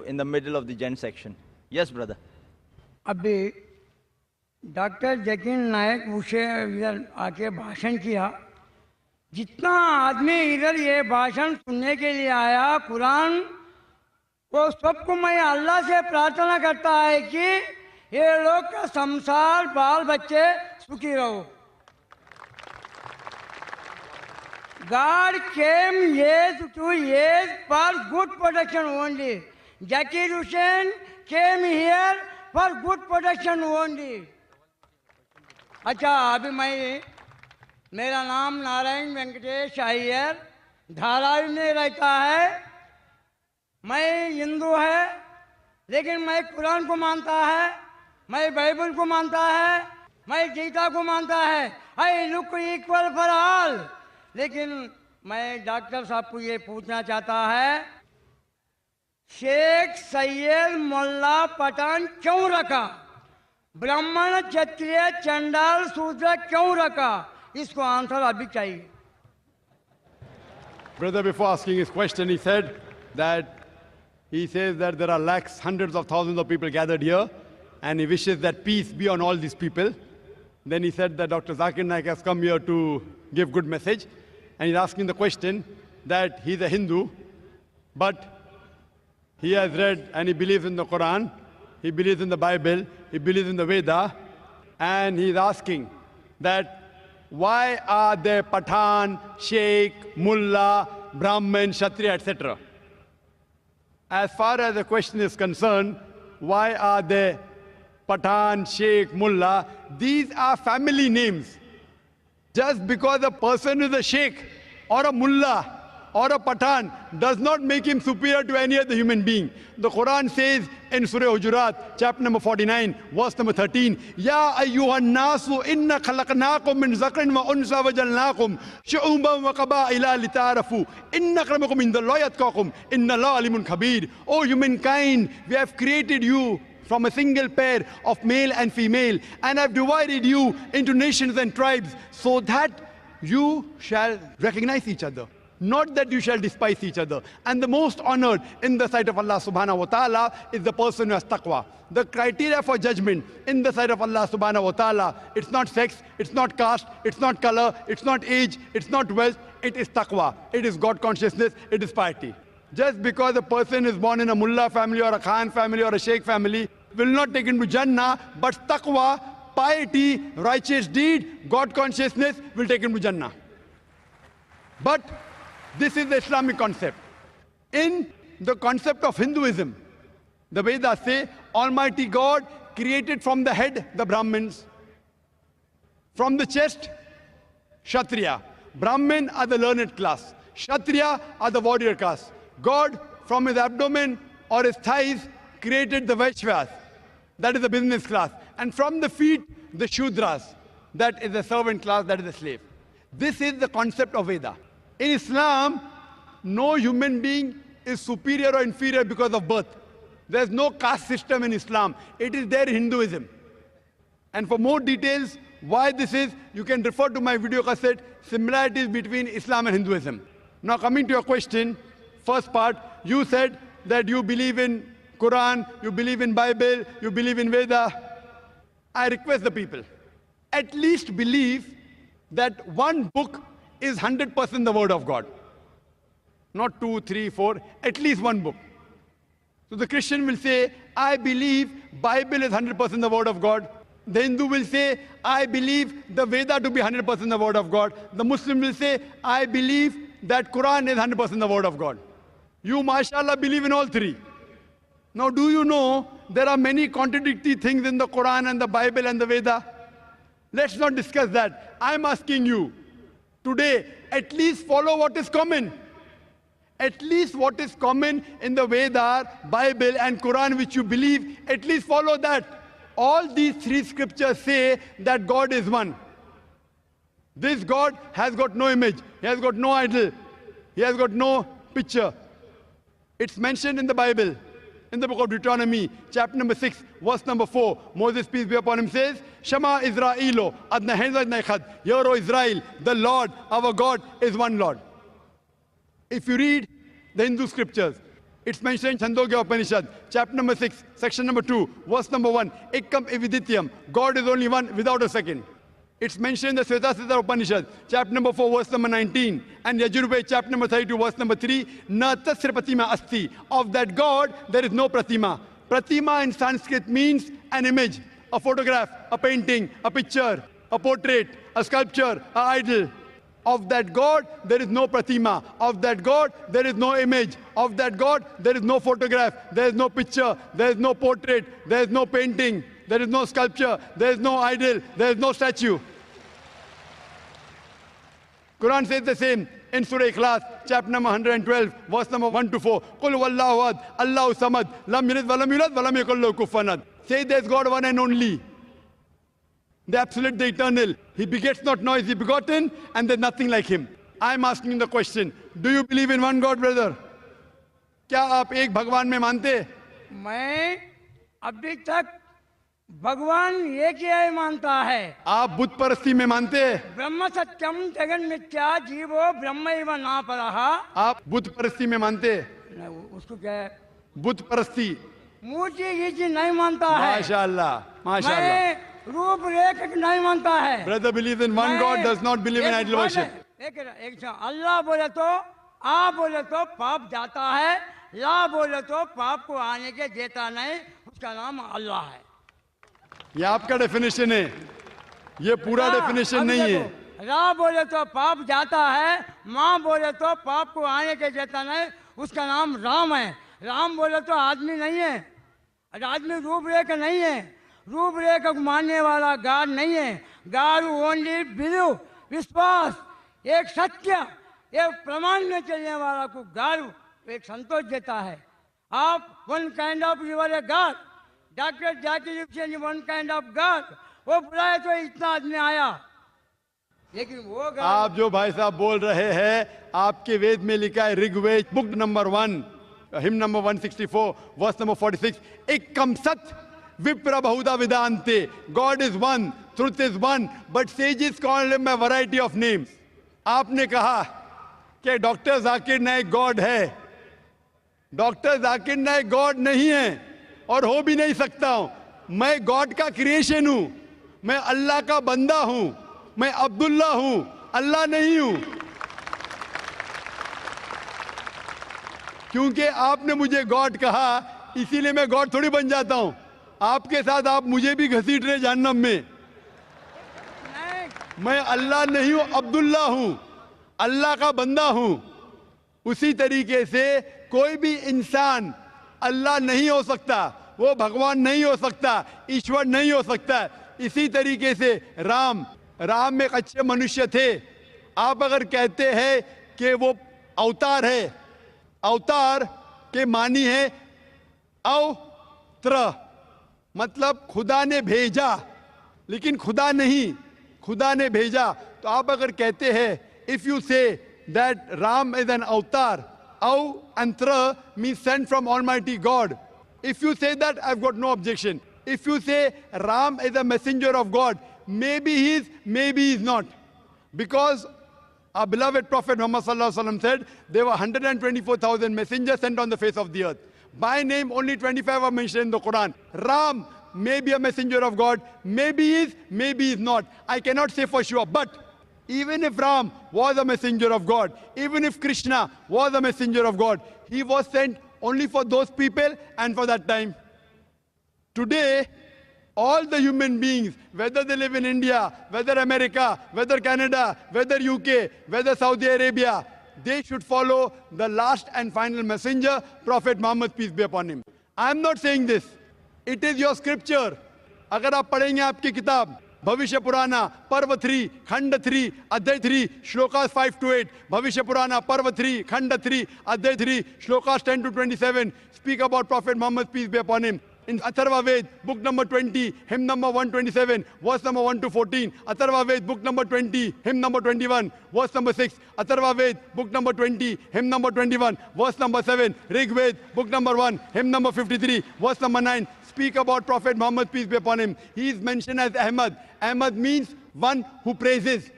in the middle of the gent section. Yes, brother. अभी doctor Zakir नायक उसे इधर आके भाषण किया। जितना आदमी इधर ये भाषण सुनने के लिए आया, कुरान वो सबको मैं अल्लाह से प्रार्थना करता है कि ये लोग का संसार बाल बच्चे सुखी रहो। God came years to years for good protection only. Zakir Hussain came here for good protection only. अच्छा, अभी मेरा नाम नारायण वेंकटेश अय्यर, धारावी में रहता है। मैं हिंदू है, लेकिन मैं कुरान को मानता है, मैं बाइबल को मानता है, मैं गीता को मानता है। I look equal for all. लेकिन मैं डॉक्टर साहब को ये पूछना चाहता है, शेख सैयद मोल्ला पठान क्यों रखा? ब्राह्मण क्षत्रिय चंडाल शूद्र क्यों रखा? इसको आंसर अभी चाहिए। Brother, before asking his question, he says that there are lakhs, hundreds of thousands of people gathered here, and he wishes that peace be on all these people. Then he said that Dr. Zakir Naik has come here to give good message, and he's asking the question that he's a Hindu, but he has read and he believes in the Quran, he believes in the Bible, he believes in the Veda, and he's asking that why are there Pathan, Sheikh, Mullah, Brahmin, Kshatriya, etc.? As far as the question is concerned, why are there Pathan, Sheikh, Mullah? These are family names. Just because a person is a Sheikh or a Mullah or a Pathan does not make him superior to any other human being. The Quran says in Surah Hujurat, chapter number 49, verse number 13, Ya ayyuhan nasu inna khalaqnakum min zakrin wa unsa wa jalnakum shu'uban wa qaba'ila lita'arafu inna akramakum indallahi atqakum inna Allaha alimun khabir. O humankind, we have created you from a single pair of male and female, and have divided you into nations and tribes so that you shall recognize each other, not that you shall despise each other. And the most honored in the sight of Allah subhanahu wa ta'ala is the person who has taqwa. The criteria for judgment in the sight of Allah subhanahu wa ta'ala, it's not sex, it's not caste, it's not color, it's not age, it's not wealth, it is taqwa. It is God consciousness, it is piety. Just because a person is born in a mullah family or a khan family or a sheikh family will not take him to Jannah, but taqwa, piety, righteous deed, God consciousness will take him to Jannah. But this is the Islamic concept. In the concept of Hinduism, the Vedas say Almighty God created from the head the Brahmins, from the chest Kshatriya. Brahmin are the learned class, Kshatriya are the warrior class. God from his abdomen or his thighs created the Vaishyas, that is the business class, and from the feet the Shudras, that is the servant class, that is the slave. This is the concept of Veda. In Islam, no human being is superior or inferior because of birth. There is no caste system in Islam. It is there in Hinduism. And for more details why this is, you can refer to my video cassette, Similarities Between Islam and Hinduism. Now coming to your question, first part, you said that you believe in Quran, you believe in Bible, you believe in Veda. I request the people, at least believe that one book is 100% the word of God. Not 2, 3, 4, at least one book. So the Christian will say, I believe Bible is 100% the word of God. The Hindu will say, I believe the Veda to be 100% the word of God. The Muslim will say, I believe that Quran is 100% the word of God. You, mashallah, believe in all three. Now, do you know there are many contradictory things in the Quran and the Bible and the Veda? Let's not discuss that. I'm asking you, today, at least follow what is common. At least what is common in the Veda, Bible and Quran which you believe, at least follow that. All these three scriptures say that God is one. This God has got no image. He has got no idol. He has got no picture. It's mentioned in the Bible. In the book of Deuteronomy, chapter number 6, verse number 4, Moses, peace be upon him, says, Shema Israelo, Adna Henza Nechad, Hear, O Israel, the Lord, our God, is one Lord. If you read the Hindu scriptures, It's mentioned in Chandogya Upanishad, chapter number 6, section number 2, verse number 1. Ekam evidityam. God is only one without a second. It's mentioned in the Svetasvatara Upanishad, chapter number 4, verse number 19. And Yajurveda, chapter number 32, verse number 3. Na tasya pratima asti. Of that God, there is no pratima. Pratima in Sanskrit means an image, a photograph, a painting, a picture, a portrait, a sculpture, an idol. Of that God, there is no pratima. Of that God, there is no image. Of that God, there is no photograph. There is no picture. There is no portrait. There is no painting. There is no sculpture. There is no idol. There is no statue. Quran says the same in Surah Ikhlas, chapter number 112, verse number 1 to 4. Qul wallahu ahad, Allahu samad, lam yalid wa lam yulad wa lam yakul lahu kufuwan ahad. Say there is God one and only, the absolute, the eternal. He begets not, nor is he begotten, and there's nothing like him. I'm asking the question, do you believe in one God, brother? क्या आप एक भगवान में मानते? मैं अभी तक भगवान एक ही मानता है। आप बुद्ध परस्ती में मानते हैं? ब्रह्म सत्यम जगन मिथ्या जीवो ब्रह्म एव ना परहा। आप बुद्ध परस्ती में मानते हैं? उसको क्या है? बुद्ध परस्ती। मूर्ति गीर्ति नहीं मानता है। माशाअल्लाह, माशाअल्लाह। मैं रूप रेख नहीं मानता है। Brother believes in one God, does not believe in idol worship. एक अल्लाह बोले तो आ बोले तो पाप जाता है, ला बोले तो पाप को आने के देता नहीं, उसका नाम अल्लाह है। ये आपका डेफिनेशन है, ये पूरा डेफिनेशन नहीं है। रा बोले तो पाप जाता है, माँ बोले तो पाप को आने के देता नहीं, उसका नाम राम है। राम बोले तो आदमी नहीं है, आदमी रूपरेख नहीं है, रूपरेख को मानने वाला गॉड नहीं है। गॉड ओनली बिलीव, विश्वास, एक सत्य, एक प्रमाण में चलने वाला को गॉड एक संतोष देता है। आप one kind of your a god, doctor Zakir Hussain one kind of god, वो बुलाए तो इतना आदमी आया, लेकिन वो गॉड। आप जो भाई साहब बोल रहे हैं, आपके वेद में लिखा है, Rigveda book number 1, hymn number 164, verse number 46, एकम सत विप्र बहुधा विदान्ते, God is one, truth is one, but sages call him by variety of names. आपने कहा कि डॉक्टर जाकिर नाइक गॉड है। डॉक्टर जाकिर नाइक गॉड नहीं है और हो भी नहीं सकता हूं। मैं गॉड का क्रिएशन हूं, मैं अल्लाह का बंदा हूं, मैं अब्दुल्ला हूं, अल्लाह नहीं हूं। क्योंकि आपने मुझे गॉड कहा, इसीलिए मैं गॉड थोड़ी बन जाता हूं। आपके साथ आप मुझे भी घसीट रहे जहन्नम में। मैं अल्लाह नहीं हूं, अब्दुल्ला हूं, अल्लाह का बंदा हूं। उसी तरीके से कोई भी इंसान अल्लाह नहीं हो सकता, वो भगवान नहीं हो सकता, ईश्वर नहीं हो सकता। इसी तरीके से राम एक अच्छे मनुष्य थे। आप अगर कहते हैं कि वो अवतार है, अवतार के मानी है अवत्र, मतलब खुदा ने भेजा, लेकिन खुदा नहीं, खुदा ने भेजा। तो आप अगर कहते हैं, if you say that Ram is an अवतार, Aw and Tra means sent from Almighty God. If you say that, I've got no objection. If you say Ram is a messenger of God, maybe he is, maybe he is not. Because our beloved Prophet Muhammad sallallahu alaihi wasallam said there were 124,000 messengers sent on the face of the earth. By name, only 25 are mentioned in the Quran. Ram may be a messenger of God, maybe he is, maybe he is not. I cannot say for sure, but even if Ram was a messenger of God, even if Krishna was a messenger of God, he was sent only for those people and for that time. Today, all the human beings, whether they live in India, whether America, whether Canada, whether UK, whether Saudi Arabia, they should follow the last and final messenger, Prophet Muhammad, peace be upon him. I am not saying this. It is your scripture. अगर आप पढ़ेंगे आपकी किताब भविष्य पुराना पर्व 3 खंड 3 अध्याय 3 श्लोकास 5 to 8, भविष्य पुराना पर्व 3 खंड 3 अध्याय 3 shlokas 10 to 27 speak about Prophet Muhammad, peace be upon him. In Atharva Ved, book number 20, hymn number 127, verse number 1 to 14. Atharva Ved, book number 20, hymn number 21, verse number 6. Atharva Ved, book number 20, hymn number 21, verse number 7. Rig Ved, book number 1, hymn number 53, verse number 9. Speak about Prophet Muhammad, peace be upon him. He is mentioned as Ahmad. Ahmad means one who praises.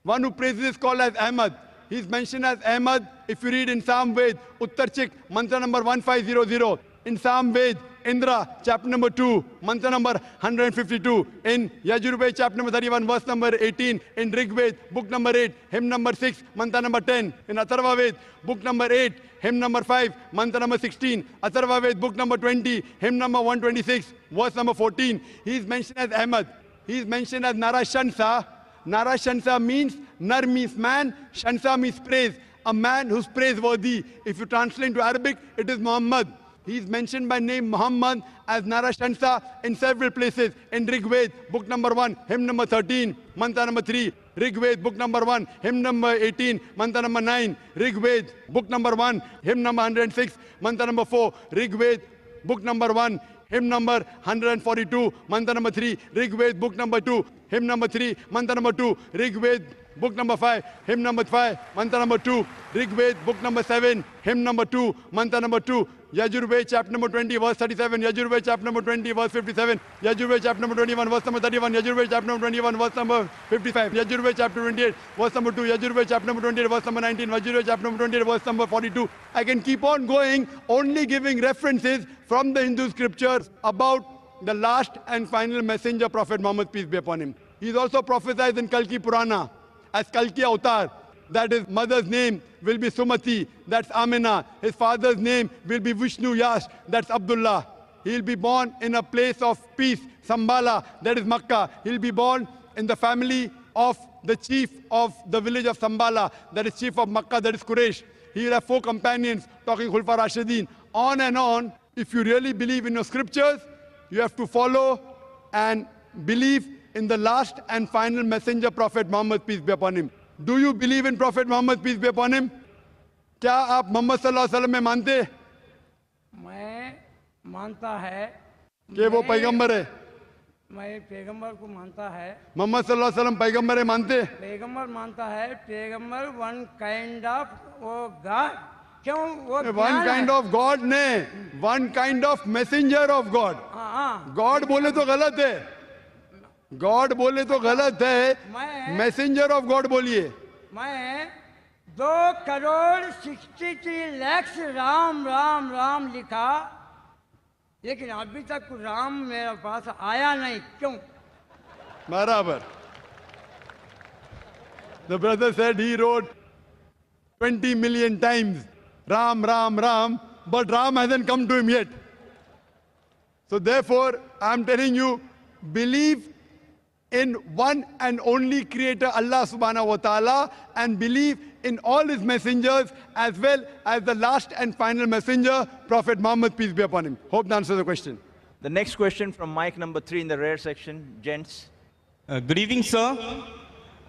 One who praises is called as Ahmad. He's mentioned as Ahmad. If you read in Sam Ved, Uttarchik, mantra number 1500. In Sam Ved, Indra, chapter number 2, mantra number 152. In Yajurved, chapter number 31, verse number 18. In Rig Ved, book number 8, hymn number 6, mantra number 10. In Atharva Ved, book number 8, hymn number 5, mantra number 16. Atharva Ved, book number 20, hymn number 126, verse number 14. He is mentioned as Ahmad. He is mentioned as Narashansa. Narashansa means, Nar means man, Shansa means praise. A man who's praiseworthy. If you translate into Arabic, it is Muhammad. He is mentioned by name Muhammad as Narashansa in several places. In Rig Ved, book number 1, hymn number 13, mantra number 3. Rig Ved, book number 1, hymn number 18, mantra number 9. Rig Ved, book number 1, hymn number 106, mantra number 4. Rig Ved, book number 1, hymn number 142, mantra number 3. Rig Ved, book number 2, hymn number 3, mantra number 2. Rig Ved, book number 5, hymn number 5, mantra number 2. Rig Ved, book number 7, hymn number 2, mantra number 2. Yajurved, chapter number 20, verse 37. Yajurved, chapter number 20, verse 57. Yajurved, chapter number 21, verse number 31. Yajurved, chapter number 21, verse number 55. Yajurved, chapter 28, verse number 2. Yajurved, chapter number 28, verse number 19. Yajurved, chapter number 28, verse number 42. I can keep on going, only giving references from the Hindu scriptures about the last and final messenger, Prophet Muhammad, peace be upon him. He is also prophesied in Kalki Purana as Kalki Avatar, that his mother's name will be Sumati, that's Amina. His father's name will be Vishnu Yash, that's Abdullah. He'll be born in a place of peace, Sambala, that is Makkah. He'll be born in the family of the chief of the village of Sambala, that is chief of Makkah, that is Quraysh. He'll have 4 companions, talking Khulfa Rashidin. On and on. If you really believe in your scriptures, you have to follow and believe in the last and final messenger, Prophet Muhammad, peace be upon him. Do you believe in Prophet Muhammad, peace be upon him? क्या आप मोहम्मद सल्लल्लाहु अलैहि वसल्लम में मानते हैं मैं मानता है कि वो पैगंबर है? मैं पैगंबर को मानता है मोहम्मद सल्लल्लाहु अलैहि वसल्लम पैगंबर है, मानते हैं? पैगंबर मानता है पैगंबर वन काइंड ऑफ वो गॉड क्यों वो वन काइंड ऑफ गॉड ने one kind of messenger of God. God बोले तो गलत है, गॉड बोले तो गलत है, मैसेंजर ऑफ गॉड बोलिए. मैं 2,63 लाख राम राम राम लिखा, लेकिन अभी तक राम मेरे पास आया नहीं, क्यों? बराबर. The brother said he wrote 20 million times Ram, Ram, Ram, but Ram hasn't come to him yet. So therefore, I'm telling you, believe in one and only creator, Allah subhanahu wa ta'ala, and believe in all his messengers as well as the last and final messenger, Prophet Muhammad, peace be upon him. Hope that answers the question. The next question from mic number 3 in the rear section, gents. Good evening, sir.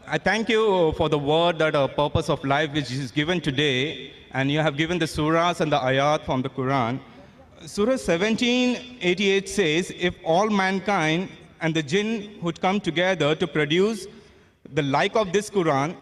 I thank you for the word, that purpose of life which is given today, and you have given the surahs and the ayat from the Quran. Surah 1788 says, if all mankind and the jinn would come together to produce the like of this Quran,